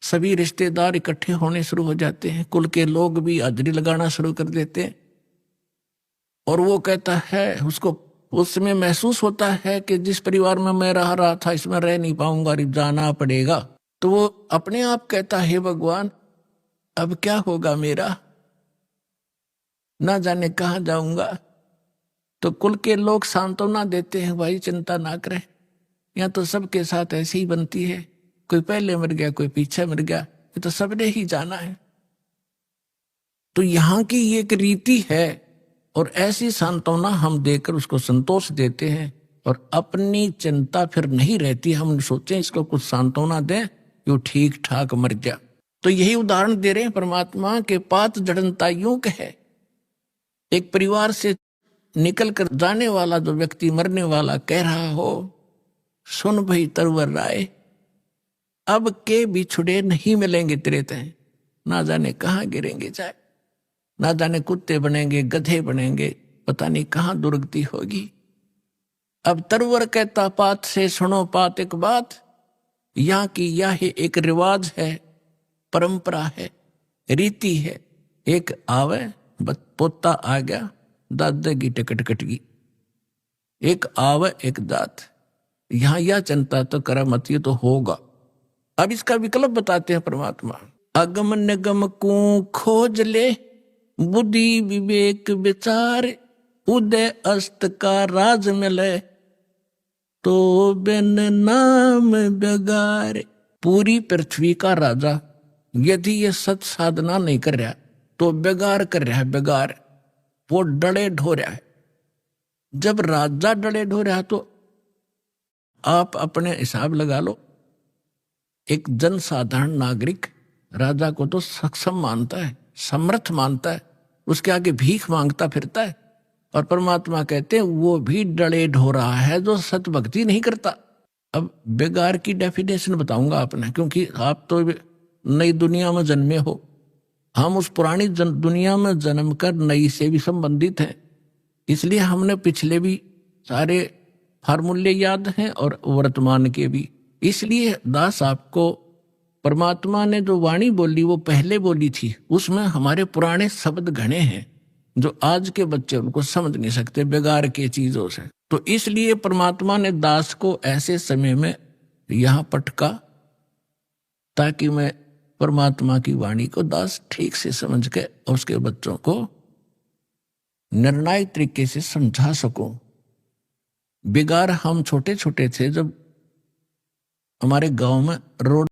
सभी रिश्तेदार इकट्ठे होने शुरू हो जाते हैं, कुल के लोग भी हाजिरी लगाना शुरू कर देते हैं। और वो कहता है, उसको उस समय महसूस होता है कि जिस परिवार में मैं रह रहा था इसमें रह नहीं पाऊंगा, जाना पड़ेगा। तो वो अपने आप कहता है, भगवान अब क्या होगा मेरा, ना जाने कहाँ जाऊंगा। तो कुल के लोग सांत्वना देते हैं, भाई चिंता ना करें, यहाँ तो सबके साथ ऐसी ही बनती है, कोई पहले मर गया कोई पीछे मर गया, ये तो सबने ही जाना है। तो यहाँ की ये एक रीति है, और ऐसी सांत्वना हम देकर उसको संतोष देते हैं, और अपनी चिंता फिर नहीं रहती। हम सोचें इसको कुछ सांत्वना दें, यो ठीक ठाक मर गया। तो यही उदाहरण दे रहे हैं परमात्मा के, पात जड़नता यूं कहे। एक परिवार से निकल कर जाने वाला जो व्यक्ति मरने वाला कह रहा हो, सुन भई तरवर राय, अब के बिछुड़े नहीं मिलेंगे तेरे तय, ना जाने कहाँ गिरेंगे जाए, ना जाने कुत्ते बनेंगे गधे बनेंगे, पता नहीं कहाँ दुर्गति होगी। अब तरवर कहता पात से सुनो पात एक बात, यहाँ की यह एक रिवाज है, परंपरा है, रीति है। एक आवे पोता आ गया, दादे की टिकट कट गई, एक आवे एक दात, यहां यह चिंता तो करामती तो होगा। अब इसका विकल्प बताते हैं परमात्मा, अगम निगम को खोज ले, बुद्धि विवेक विचार, उदय अस्त का राज मिले, तो बिन नाम बेगार। पूरी पृथ्वी का राजा यदि ये सत साधना नहीं कर रहा तो बेगार कर रहा है, बेगार, वो डले ढो रहा है। जब राजा डले ढो रहा तो आप अपने हिसाब लगा लो, एक जनसाधारण नागरिक राजा को तो सक्षम मानता है, समर्थ मानता है, उसके आगे भीख मांगता फिरता है। और परमात्मा कहते हैं वो भी डले ढो रहा है जो सत भक्ति नहीं करता। अब बेगार की डेफिनेशन बताऊंगा आपने, क्योंकि आप तो नई दुनिया में जन्मे हो, हम उस पुरानी दुनिया में जन्म कर नई से भी संबंधित हैं, इसलिए हमने पिछले भी सारे फार्मूले याद हैं और वर्तमान के भी। इसलिए दास आपको परमात्मा ने जो वाणी बोली वो पहले बोली थी, उसमें हमारे पुराने शब्द घने हैं जो आज के बच्चे उनको समझ नहीं सकते बेगार के चीजों से। तो इसलिए परमात्मा ने दास को ऐसे समय में यहां पटका ताकि मैं परमात्मा की वाणी को दास ठीक से समझ के उसके बच्चों को निर्णायक तरीके से समझा सकूं। बेगार हम छोटे छोटे थे जब हमारे गांव में रोड